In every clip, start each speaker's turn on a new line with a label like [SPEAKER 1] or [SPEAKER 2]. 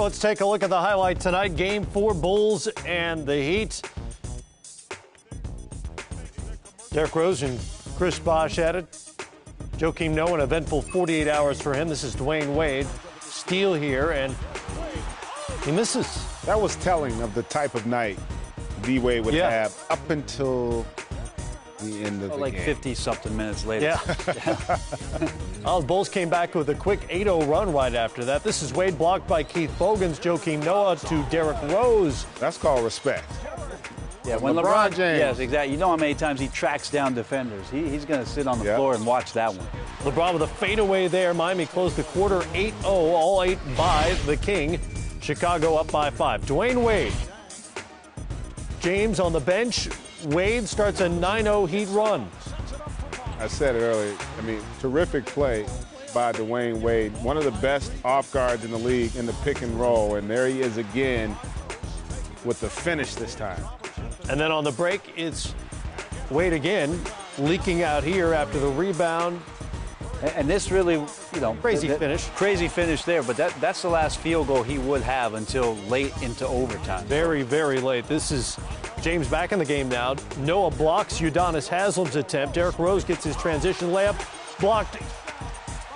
[SPEAKER 1] let's take a look at the highlight tonight. Game 4, Bulls and the Heat. Derrick Rose and Chris Bosh at it. Joakim Noah, an eventful 48 hours for him. This is Dwayne Wade. Steal here, and he misses.
[SPEAKER 2] That was telling of the type of night D-Wade would have up until the end of the
[SPEAKER 3] like
[SPEAKER 2] game.
[SPEAKER 3] 50-something minutes later.
[SPEAKER 1] Yeah. Well, the Bulls came back with a quick 8-0 run right after that. This is Wade blocked by Keith Bogans. Joakim Noah to Derrick Rose.
[SPEAKER 2] That's called respect.
[SPEAKER 3] Yeah, when
[SPEAKER 2] LeBron James.
[SPEAKER 3] Yes, exactly. You know how many times he tracks down defenders. He's going to sit on the floor and watch that one.
[SPEAKER 1] LeBron with a fadeaway there. Miami closed the quarter 8-0, all 8 by the King. Chicago up by 5. Dwayne Wade. James on the bench. Wade starts a 9-0 Heat run.
[SPEAKER 2] I said it earlier. I mean, terrific play by Dwayne Wade. One of the best off guards in the league in the pick and roll. And there he is again with the finish this time.
[SPEAKER 1] And then on the break, it's Wade again, leaking out here after the rebound.
[SPEAKER 3] And this really,
[SPEAKER 1] crazy finish.
[SPEAKER 3] Crazy finish there, but that's the last field goal he would have until late into overtime.
[SPEAKER 1] Very, very late. This is James back in the game now. Noah blocks Udonis Haslem's attempt. Derrick Rose gets his transition layup blocked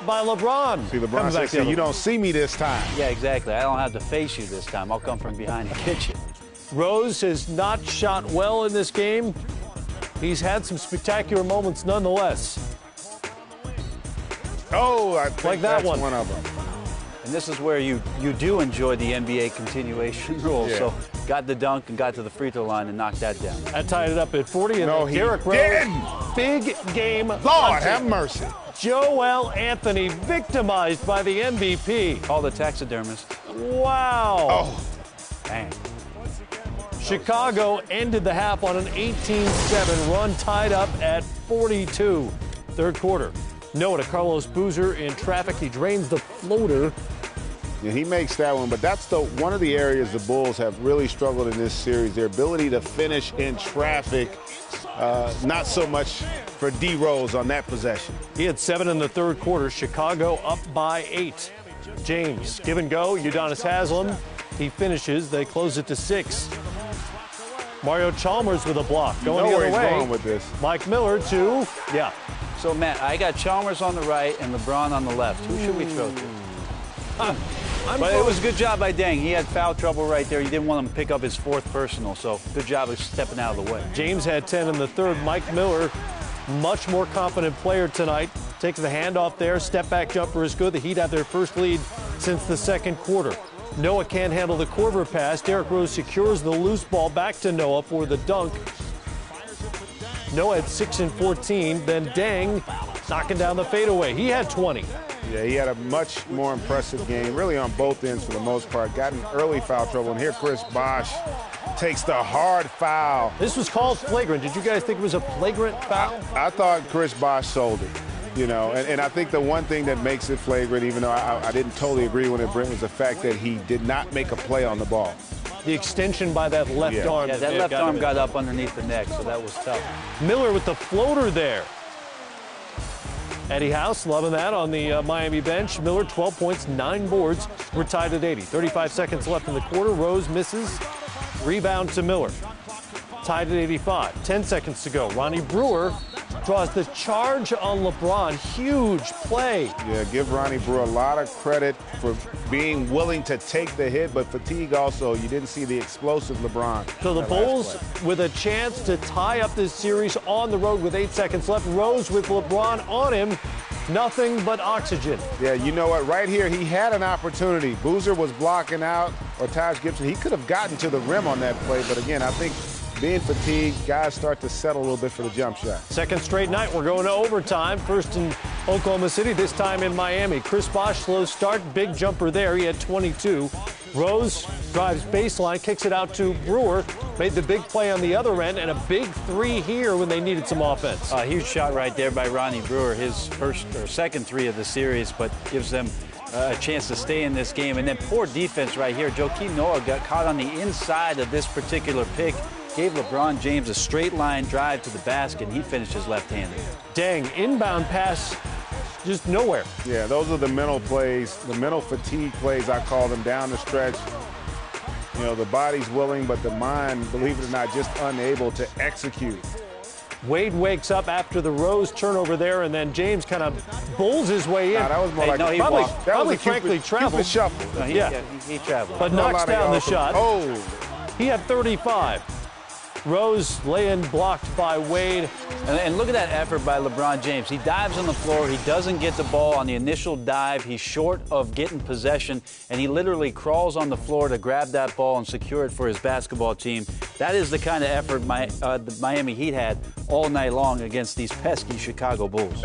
[SPEAKER 1] by LeBron.
[SPEAKER 2] See, LeBron said, you don't see me this time.
[SPEAKER 3] Yeah, exactly. I don't have to face you this time. I'll come from behind and get you.
[SPEAKER 1] Rose has not shot well in this game. He's had some spectacular moments nonetheless.
[SPEAKER 2] Oh, I think
[SPEAKER 1] like that
[SPEAKER 2] that's one of them.
[SPEAKER 3] And this is where you do enjoy the NBA continuation rule.
[SPEAKER 2] Yeah.
[SPEAKER 3] So got the dunk and got to the free throw line and knocked that down.
[SPEAKER 1] That tied it up at 40. And
[SPEAKER 2] no,
[SPEAKER 1] Derrick Rose,
[SPEAKER 2] didn't.
[SPEAKER 1] big game.
[SPEAKER 2] Lord, have mercy.
[SPEAKER 1] Joel Anthony victimized by the MVP.
[SPEAKER 3] Call the taxidermist.
[SPEAKER 1] Wow.
[SPEAKER 2] Oh.
[SPEAKER 3] Dang.
[SPEAKER 1] Chicago ended the half on an 18-7 run, tied up at 42. Third quarter. Noah to Carlos Boozer in traffic. He drains the floater.
[SPEAKER 2] Yeah, he makes that one, but that's one of the areas the Bulls have really struggled in this series. Their ability to finish in traffic, not so much for D. Rose on that possession.
[SPEAKER 1] He had 7 in the third quarter. Chicago up by 8. James, give and go. Udonis Haslem, he finishes. They close it to 6. Mario Chalmers with a block. Going the other way.
[SPEAKER 2] Going with this.
[SPEAKER 1] Mike Miller to,
[SPEAKER 3] So, Matt, I got Chalmers on the right and LeBron on the left. Who should we throw to? But it was a good job by Deng. He had foul trouble right there. He didn't want him to pick up his 4th personal, so good job of stepping out of the way.
[SPEAKER 1] James had 10 in the third. Mike Miller, much more confident player tonight. Takes the handoff there. Step back jumper is good. The Heat have their first lead since the second quarter. Noah can't handle the Korver pass. Derrick Rose secures the loose ball back to Noah for the dunk. Noah had 6 and 14. Then Deng knocking down the fadeaway. He had 20.
[SPEAKER 2] Yeah, he had a much more impressive game, really on both ends for the most part. Got in early foul trouble, and here Chris Bosh takes the hard foul.
[SPEAKER 1] This was called flagrant. Did you guys think it was a flagrant foul?
[SPEAKER 2] I thought Chris Bosh sold it. And I think the one thing that makes it flagrant, even though I didn't totally agree when it Brent, was the fact that he did not make a play on the ball.
[SPEAKER 1] The extension by that left arm.
[SPEAKER 3] Yeah, that left arm got up underneath the neck, so that was tough.
[SPEAKER 1] Miller with the floater there. Eddie House loving that on the Miami bench. Miller, 12 points, 9 boards. We're tied at 80. 35 seconds left in the quarter. Rose misses. Rebound to Miller. Tied at 85. 10 seconds to go. Ronnie Brewer draws the charge on LeBron. Huge play.
[SPEAKER 2] Yeah, give Ronnie Brewer a lot of credit for being willing to take the hit, but fatigue also. You didn't see the explosive LeBron.
[SPEAKER 1] So the Bulls with a chance to tie up this series on the road with 8 seconds left. Rose with LeBron on him. Nothing but oxygen.
[SPEAKER 2] Yeah, you know what? Right here, he had an opportunity. Boozer was blocking out, or Taj Gibson. He could have gotten to the rim on that play, but again, I think being fatigued, guys start to settle a little bit for the jump shot.
[SPEAKER 1] Second straight night, we're going to overtime. First in Oklahoma City, this time in Miami. Chris Bosh, slow start, big jumper there. He had 22. Rose drives baseline, kicks it out to Brewer. Made the big play on the other end, and a big 3 here when they needed some offense.
[SPEAKER 3] A huge shot right there by Ronnie Brewer, his first or second 3 of the series, but gives them a chance to stay in this game. And then poor defense right here. Joakim Noah got caught on the inside of this particular pick. Gave LeBron James a straight line drive to the basket, and he finishes left-handed.
[SPEAKER 1] Deng, inbound pass just nowhere.
[SPEAKER 2] Yeah, those are the mental plays, the mental fatigue plays, I call them, down the stretch. You know, the body's willing, but the mind, believe it or not, just unable to execute.
[SPEAKER 1] Wade wakes up after the Rose turnover there, and then James kind of bulls his way in.
[SPEAKER 2] Nah, that was more like
[SPEAKER 3] he
[SPEAKER 1] probably,
[SPEAKER 3] walked.
[SPEAKER 2] That
[SPEAKER 1] probably
[SPEAKER 2] was a Cupid,
[SPEAKER 1] frankly traveled.
[SPEAKER 2] Cupid shuffle.
[SPEAKER 3] No, he traveled.
[SPEAKER 1] But knocks down the shot.
[SPEAKER 2] Oh,
[SPEAKER 1] He had 35. Rose laying blocked by Wade.
[SPEAKER 3] And look at that effort by LeBron James. He dives on the floor. He doesn't get the ball on the initial dive. He's short of getting possession, and he literally crawls on the floor to grab that ball and secure it for his basketball team. That is the kind of effort the Miami Heat had all night long against these pesky Chicago Bulls.